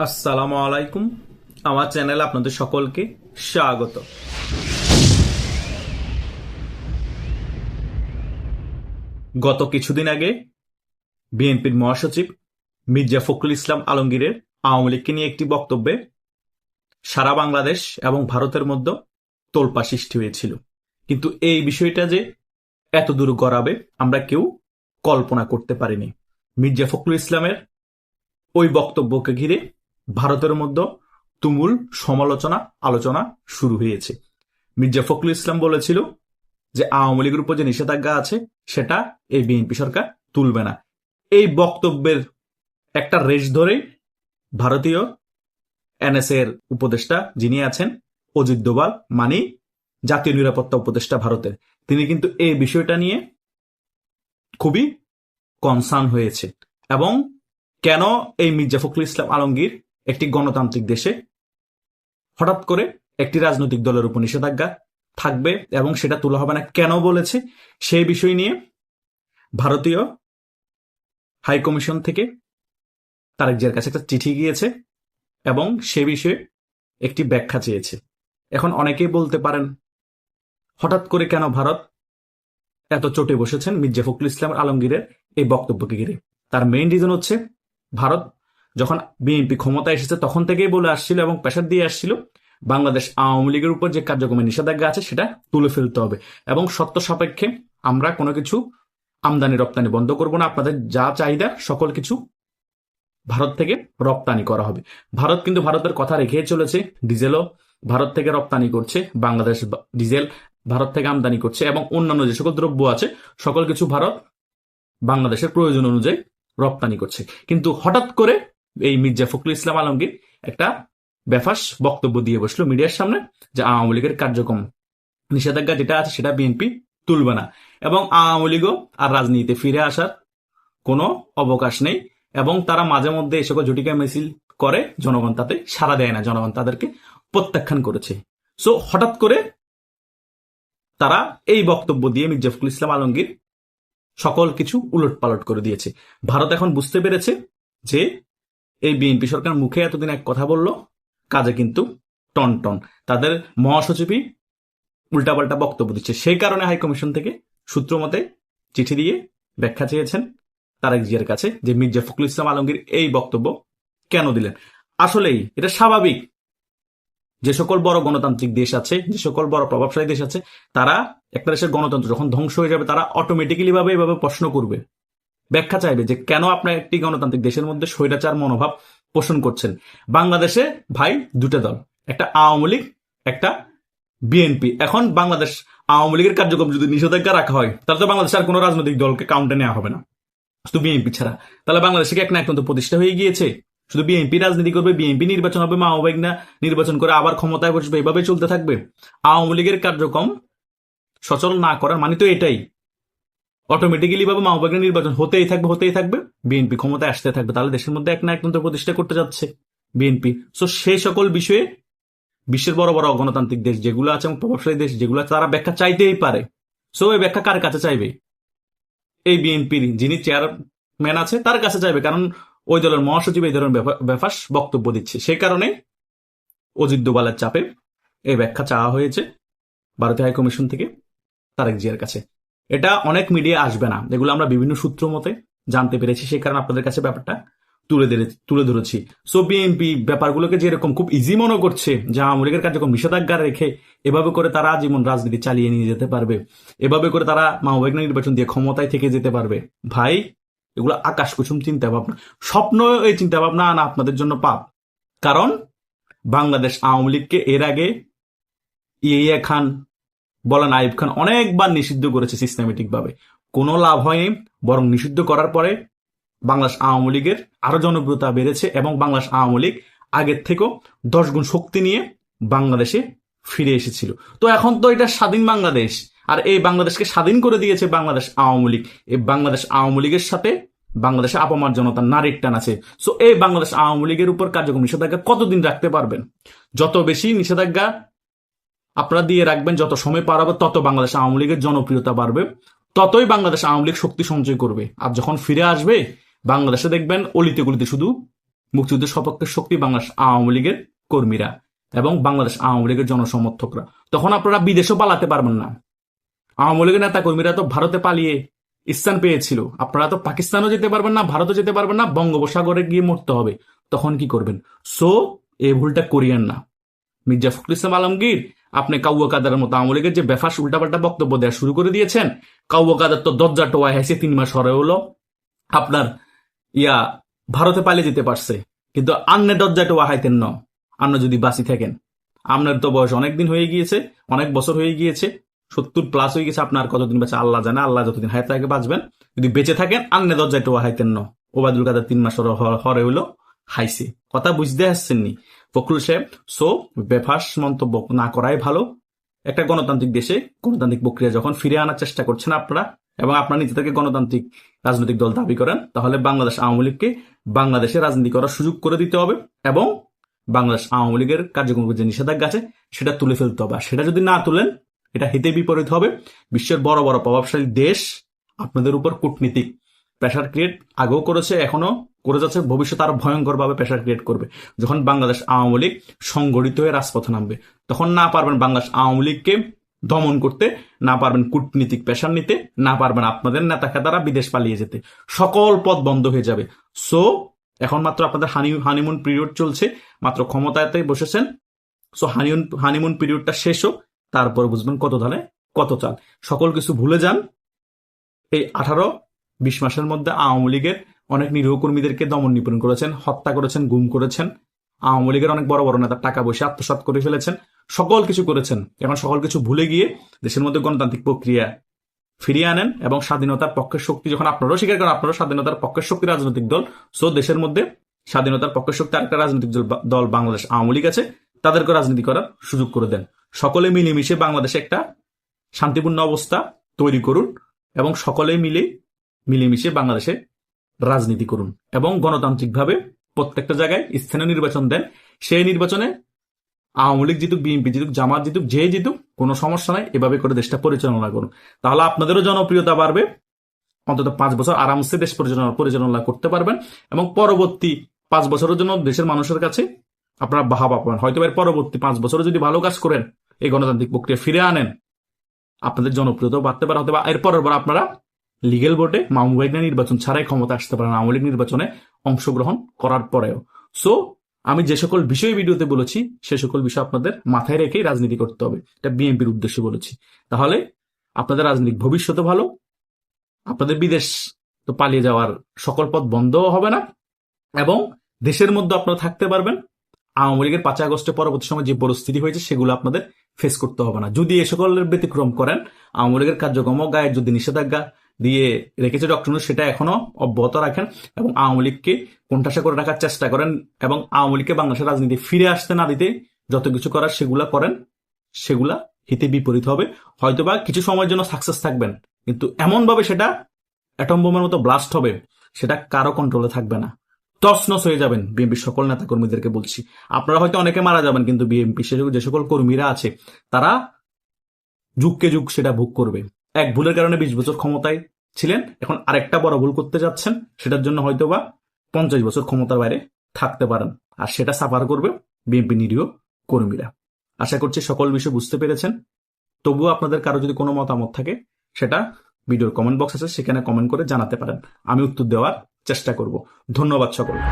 আসসালামু আলাইকুম। আমার চ্যানেলে আপনাদের সকলকে স্বাগত। গত কিছুদিন আগে বিএনপির মহাসচিব মির্জা ফখরুল ইসলাম আলমগীরের আওয়ামী লীগকে নিয়ে একটি বক্তব্যে সারা বাংলাদেশ এবং ভারতের মধ্যে তোলপাড় সৃষ্টি হয়েছিল, কিন্তু এই বিষয়টা যে এত দূর গড়াবে আমরা কেউ কল্পনা করতে পারিনি। মির্জা ফখরুল ইসলামের ওই বক্তব্যকে ঘিরে ভারতের মধ্যে তুমুল সমালোচনা আলোচনা শুরু হয়েছে। মির্জা ফখরুল ইসলাম বলেছিল যে আওয়ামী লীগের উপর যে নিষেধাজ্ঞা আছে সেটা এই বিএনপি সরকার তুলবে না। এই বক্তব্যের একটা রেশ ধরে ভারতীয় এনএসএ এর উপদেষ্টা যিনি আছেন অজিত ডোভাল, মানে জাতীয় নিরাপত্তা উপদেষ্টা ভারতের, তিনি কিন্তু এই বিষয়টা নিয়ে খুবই কনসার্ন হয়েছে। এবং কেন এই মির্জা ফখরুল ইসলাম আলমগীর একটি গণতান্ত্রিক দেশে হঠাৎ করে একটি রাজনৈতিক দলের উপর নিষেধাজ্ঞা থাকবে এবং সেটা তোলা হবে না কেন বলেছে, সেই বিষয় নিয়ে ভারতীয় হাই কমিশন থেকে তারেক জিয়ার কাছে একটা চিঠি গিয়েছে এবং সে বিষয়ে একটি ব্যাখ্যা চেয়েছে। এখন অনেকেই বলতে পারেন হঠাৎ করে কেন ভারত এত চটে বসেছেন মির্জা ফখরুল ইসলাম আলমগীরের এই বক্তব্যকে ঘিরে। তার মেইন রিজন হচ্ছে ভারত যখন বিএনপি ক্ষমতায় এসেছে তখন থেকেই বলে আসছিল এবং প্রেশার দিয়ে আসছিল বাংলাদেশ আওয়ামী লীগের উপর যে কার্যক্রমের নিষেধাজ্ঞা আছে সেটা তুলে ফেলতে হবে এবং শর্ত সাপেক্ষে আমরা কোনো কিছু আমদানি রপ্তানি বন্ধ করব না, আপনাদের যা চাহিদা সকল কিছু ভারত থেকে রপ্তানি করা হবে। ভারত কিন্তু ভারতের কথা রেখে চলেছে, ডিজেলও ভারত থেকে রপ্তানি করছে, বাংলাদেশ ডিজেল ভারত থেকে আমদানি করছে এবং অন্যান্য যে সকল দ্রব্য আছে সকল কিছু ভারত বাংলাদেশের প্রয়োজন অনুযায়ী রপ্তানি করছে। কিন্তু হঠাৎ করে এই মির্জা ফখরুল ইসলাম আলমগীর একটা বেফাস বক্তব্য দিয়ে বসলো মিডিয়ার সামনে যে আওয়ামী লীগের কার্যক্রম নিষেধাজ্ঞা যেটা আছে সেটা বিএনপি তুলবে না এবং আওয়ামী লীগও আর রাজনীতিতে ফিরে আসার কোনো অবকাশ নেই এবং তারা মাঝে মধ্যে এই সকল জটিকা মিছিল করে, জনগণ তাতে সাড়া দেয় না, জনগণ তাদেরকে প্রত্যাখ্যান করেছে। সো হঠাৎ করে তারা এই বক্তব্য দিয়ে মির্জা ফখরুল ইসলাম আলমগীর সকল কিছু উলট পালট করে দিয়েছে। ভারত এখন বুঝতে পেরেছে যে এই বিএনপি সরকার মুখে এতদিন এক কথা বলল, কাজে কিন্তু টন টন, তাদের মহাসচিবই উল্টাপাল্টা বক্তব্য দিচ্ছে। সেই কারণে হাইকমিশন থেকে সূত্র মতে চিঠি দিয়ে ব্যাখ্যা চেয়েছেন তারেক জিয়ার কাছে যে মির্জা ফখরুল ইসলাম আলমগীর এই বক্তব্য কেন দিলেন। আসলেই এটা স্বাভাবিক, যে সকল বড় গণতান্ত্রিক দেশ আছে, যে সকল বড় প্রভাবশালী দেশ আছে, তারা একটা দেশের গণতন্ত্র যখন ধ্বংস হয়ে যাবে তারা অটোমেটিক্যালি ভাবে এভাবে প্রশ্ন করবে, ব্যাখ্যা চাইবে যে কেন আপনার একটি গণতান্ত্রিক দেশের মধ্যে স্বৈরাচার মনোভাব পোষণ করছেন। বাংলাদেশে ভাই দুটো দল, একটা আওয়ামী লীগ, একটা বিএনপি। এখন বাংলাদেশ আওয়ামী লীগের কার্যক্রম যদি নিষেধাজ্ঞা রাখা হয় তাহলে তো বাংলাদেশ আর কোনো রাজনৈতিক দলকে কাউন্টে নেওয়া হবে না, শুধু বিএনপি ছাড়া। তাহলে বাংলাদেশে এক না একদম প্রতিষ্ঠা হয়ে গিয়েছে, শুধু বিএনপি রাজনীতি করবে, বিএনপি নির্বাচন হবে, মাওবাহিক না নির্বাচন করে আবার ক্ষমতায় বসবে, এভাবে চলতে থাকবে। আওয়ামী লীগের কার্যক্রম সচল না করার মানে তো এটাই, অটোমেটিক্যালি ভাবে মাওবাহিক নির্বাচন হতেই থাকবে, বিএনপি ক্ষমতায় আসতে থাকবে। তাহলে দেশের মধ্যে এক না একতন্ত্র প্রতিষ্ঠা করতে যাচ্ছে বিএনপি। সো সেই সকল বিষয়ে বিশ্বের বড় বড় গণতান্ত্রিক দেশ যেগুলো আছে এবং প্রভাবশালী দেশ যেগুলো আছে তারা ব্যাখ্যা চাইতেই পারে। সো এই ব্যাখ্যা কার কাছে চাইবে? এই বিএনপির যিনি চেয়ারম্যান আছে তার কাছে চাইবে, কারণ ওই দলের মহাসচিব এই ধরনের বেফাস বক্তব্য দিচ্ছে। সেই কারণে অজিত ডোভালের চাপে এই ব্যাখ্যা চাওয়া হয়েছে ভারতীয় হাইকমিশন থেকে তারেক জিয়ার কাছে। এটা অনেক মিডিয়া আসবে না, এগুলো আমরা বিভিন্ন সূত্র মতে জানতে পেরেছি, সেই কারণে আপনাদের কাছে ব্যাপারটা তুলে ধরেছি। সো বিএনপি ব্যাপারগুলোকে যেরকম খুব ইজি মনে করছে যে আওয়ামী লীগের কার্যক্রম নিষেধাজ্ঞা রেখে এভাবে করে তারা জীবন রাজনীতি চালিয়ে নিয়ে যেতে পারবে, এভাবে করে তারা মাওবাহিক নির্বাচন দিয়ে ক্ষমতায় থেকে যেতে পারবে, ভাই এগুলো আকাশ কুসুম চিন্তা ভাবনা, স্বপ্ন। এই চিন্তা ভাবনা আনা আপনাদের জন্য পাপ। কারণ বাংলাদেশ আওয়ামী লীগকে এর আগে ইয়া খান বলেন আইব খান অনেকবার নিষিদ্ধ করেছে সিস্টেমেটিক ভাবে, কোনো লাভ হয়নি, বরং নিষিদ্ধ করার পরে বাংলাদেশ আওয়ামী লীগের আরো জনপ্রিয়তা বেড়েছে এবং বাংলাদেশ আওয়ামী লীগ আগের থেকেও 10 গুণ শক্তি নিয়ে বাংলাদেশে ফিরে এসেছিল। তো এখন তো এটা স্বাধীন বাংলাদেশ, আর এই বাংলাদেশকে স্বাধীন করে দিয়েছে বাংলাদেশ আওয়ামী লীগ। এই বাংলাদেশ আওয়ামী লীগের সাথে বাংলাদেশে আপামার জনতার নারীর টান আছে। সো এই বাংলাদেশ আওয়ামী লীগের উপর কার্যক্রম নিষেধাজ্ঞা কতদিন রাখতে পারবেন? যত বেশি নিষেধাজ্ঞা আপনারা দিয়ে রাখবেন, যত সময় পার হবে তত বাংলাদেশ আওয়ামী লীগের জনপ্রিয়তা বাড়বে, ততই বাংলাদেশ আওয়ামী লীগ শক্তি সঞ্চয় করবে। আর যখন ফিরে আসবে বাংলাদেশে দেখবেন অলিতে গলিতে শুধু মুক্তিযুদ্ধের সপক্ষের শক্তি বাংলাদেশ আওয়ামী লীগের কর্মীরা এবং বাংলাদেশ আওয়ামী লীগের জনসমর্থকরা। তখন আপনারা বিদেশও পালাতে পারবেন না। আওয়ামী লীগের নেতা কর্মীরা তো ভারতে পালিয়ে স্থান পেয়েছিল, আপনারা তো পাকিস্তানও যেতে পারবেন না, ভারতও যেতে পারবেন না, বঙ্গোপসাগরে গিয়ে মরতে হবে। তখন কি করবেন? সো এই ভুলটা করিয়েন না। মির্জা ফখরুল ইসলাম আলমগীর, আপনি কাউয়া কাদারের মতো আওয়ামী লীগের যে বেফাস উল্টাপাল্টা বক্তব্য দেওয়া শুরু করে দিয়েছেন। কাউয়া কাদার তো দরজা টোয়া হেসে 3 মাস হরে হলো আপনার ভারতে পালিয়ে যেতে পারছে, কিন্তু আন্নে দরজা টোয়া হাইতেন ন। আন্ন যদি বাঁচি থাকেন, আপনার তো বয়স অনেক দিন হয়ে গিয়েছে, অনেক বছর হয়ে গিয়েছে, 70+ হয়ে গেছে। আপনার কতদিন বাঁচে আল্লাহ জানে, আল্লাহ যতদিন হায়াতে থাকে বাঁচবেন। যদি বেঁচে থাকেন আন্নে দরজা টোয়া হাইতেন ন। ওবায়দুল কাদের 3 মাস হরে হইলো হাইছে। কথা বুঝতে আসছেননি ফখরুল সাহেব? সো বেফাস মন্তব্য না করাই ভালো। একটা গণতান্ত্রিক দেশে গণতান্ত্রিক প্রক্রিয়া যখন ফিরে আনার চেষ্টা করছেন আপনারা, এবং আপনারা নিজেদেরকে গণতান্ত্রিক রাজনৈতিক দল দাবি করেন, তাহলে বাংলাদেশ আওয়ামী লীগকে বাংলাদেশে রাজনীতি করার সুযোগ করে দিতে হবে এবং বাংলাদেশ আওয়ামী লীগের কার্যক্রমের যে নিষেধাজ্ঞা আছে সেটা তুলে ফেলতে হবে। আর সেটা যদি না তুলেন, এটা হিতে বিপরীত হবে। বিশ্বের বড় বড় প্রভাবশালী দেশ আপনাদের উপর কূটনীতিক প্রেশার ক্রিয়েট আগেও করেছে, এখনো করে যাচ্ছে, ভবিষ্যতে আরো ভয়ঙ্কর ভাবে প্রেশার ক্রিয়েট করবে। যখন বাংলাদেশ আওয়ামী লীগ সংগঠিত হয়ে রাজপথে নামবে, তখন না পারবেন বাংলাদেশ আওয়ামী লীগকে দমন করতে, না পারবেন কূটনীতিক প্রেশার নিতে, না পারবেন আপনাদের নেতা খেতারা বিদেশ পালিয়ে যেতে। সকল পথ বন্ধ হয়ে যাবে। সো এখন মাত্র আপনাদের হানিমুন পিরিয়ড চলছে, মাত্র ক্ষমতাতে বসেছেন। সো হানিমুন পিরিয়ডটা শেষ হোক, তারপর বুঝবেন কত ধানে কত চাল। সকল কিছু ভুলে যান। এই 18-20 মাসের মধ্যে আওয়ামী লীগের অনেক নিরীহ কর্মীদেরকে দমন নিপীড়ন করেছেন, হত্যা করেছেন, গুম করেছেন। আওয়ামী লীগের অনেক বড় বড় নেতা টাকা পয়সা আত্মসাৎ করে ফেলেছেন, সকল কিছু করেছেন। এখন সকল কিছু ভুলে গিয়ে দেশের মধ্যে গণতান্ত্রিক প্রক্রিয়া ফিরিয়ে আনেন এবং স্বাধীনতার পক্ষের শক্তি, যখন আপনারাও স্বীকার করেন আপনারা স্বাধীনতার পক্ষের শক্তি রাজনৈতিক দল, সো দেশের মধ্যে স্বাধীনতার পক্ষের শক্তি আরেকটা রাজনৈতিক দল বাংলাদেশ আওয়ামী লীগ আছে, তাদেরকে রাজনীতি করার সুযোগ করে দেন। সকলে মিলেমিশে বাংলাদেশে একটা শান্তিপূর্ণ অবস্থা তৈরি করুন এবং সকলে মিলেমিশে বাংলাদেশে রাজনীতি করুন এবং গণতান্ত্রিকভাবে প্রত্যেকটা জায়গায় স্থানীয় নির্বাচন দেন। সেই নির্বাচনে আওয়ামী লীগ জিতুক, বিএনপি জিতুক, জামাত জিতুক, যে জিতুক, কোনো সমস্যা নাই। এভাবে করে দেশটা পরিচালনা করুন, তাহলে আপনাদেরও জনপ্রিয়তা বাড়বে। অন্তত 5 বছর আরামসে দেশ পরিচালনা করতে পারবেন এবং পরবর্তী 5 বছরের জন্য দেশের মানুষের কাছে আপনারা বাহবা পাবেন। হয়তো এর পরবর্তী 5 বছরে যদি ভালো কাজ করেন, এই গণতান্ত্রিক প্রক্রিয়া ফিরে আনেন, আপনাদের জনপ্রিয়তা বাড়তে পারে। হয়তো এর পরের বার আপনারা লিগেল ভোটে মামুন নির্বাচন ছাড়াই ক্ষমতা আসতে পারেন, আওয়ামী লীগ নির্বাচনে অংশগ্রহণ করার পরেও। সো আমি যে সকল বিষয় ভিডিওতে বলেছি সে সকল বিষয় আপনাদের মাথায় রেখেই রাজনীতি করতে হবে। এটা বিএনপির উদ্দেশ্যে বলেছি। তাহলে আপনাদের রাজনৈতিক ভবিষ্যৎ ভালো, আপনাদের বিদেশ তো পালিয়ে যাওয়ার সকল পথ বন্ধ হবে না এবং দেশের মধ্যে আপনারা থাকতে পারবেন। আওয়ামী লীগের 5 আগস্টের পরবর্তী সময় যে পরিস্থিতি হয়েছে সেগুলো আপনাদের ফেস করতে হবে না। যদি এ সকলের ব্যতিক্রম করেন, আওয়ামী লীগের কার্যক্রম গায়ে যদি নিষেধাজ্ঞা দিয়ে রেখেছে ডক্টর ইউনূস, সেটা এখনো অব্যাহত রাখেন এবং আওয়ামী লীগকে কোণঠাসা করে রাখার চেষ্টা করেন এবং আওয়ামী লীগকে বাংলাদেশের রাজনীতি ফিরে আসতে না দিতে যত কিছু করার সেগুলা করেন, সেগুলা হিতে বিপরীত হবে। হয়তোবা কিছু সময়ের জন্য সাকসেস থাকবেন, কিন্তু এমন ভাবে সেটা অ্যাটম বোমের মতো ব্লাস্ট হবে, সেটা কারো কন্ট্রোলে থাকবে না। তছনছ হয়ে যাবেন। বিএনপির সকল নেতা কর্মীদেরকে বলছি, আপনারা হয়তো অনেকে মারা যাবেন, কিন্তু বিএনপি যে সকল কর্মীরা আছে তারা যুগকে যুগ সেটা ভোগ করবে। এক ভুলের কারণে 20 বছর ক্ষমতায় ছিলেন, এখন আরেকটা বড় ভুল করতে যাচ্ছেন, সেটার জন্য হয়তোবা 50 বছর ক্ষমতার বাইরে থাকতে পারেন, আর সেটা সাফার করবে বিএনপি নিরীহ কর্মীরা। আশা করছি সকল বিষয় বুঝতে পেরেছেন। তবুও আপনাদের কারো যদি কোনো মতামত থাকে, সেটা ভিডিওর কমেন্ট বক্স আছে, সেখানে কমেন্ট করে জানাতে পারেন, আমি উত্তর দেওয়ার চেষ্টা করব। ধন্যবাদ সকলকে।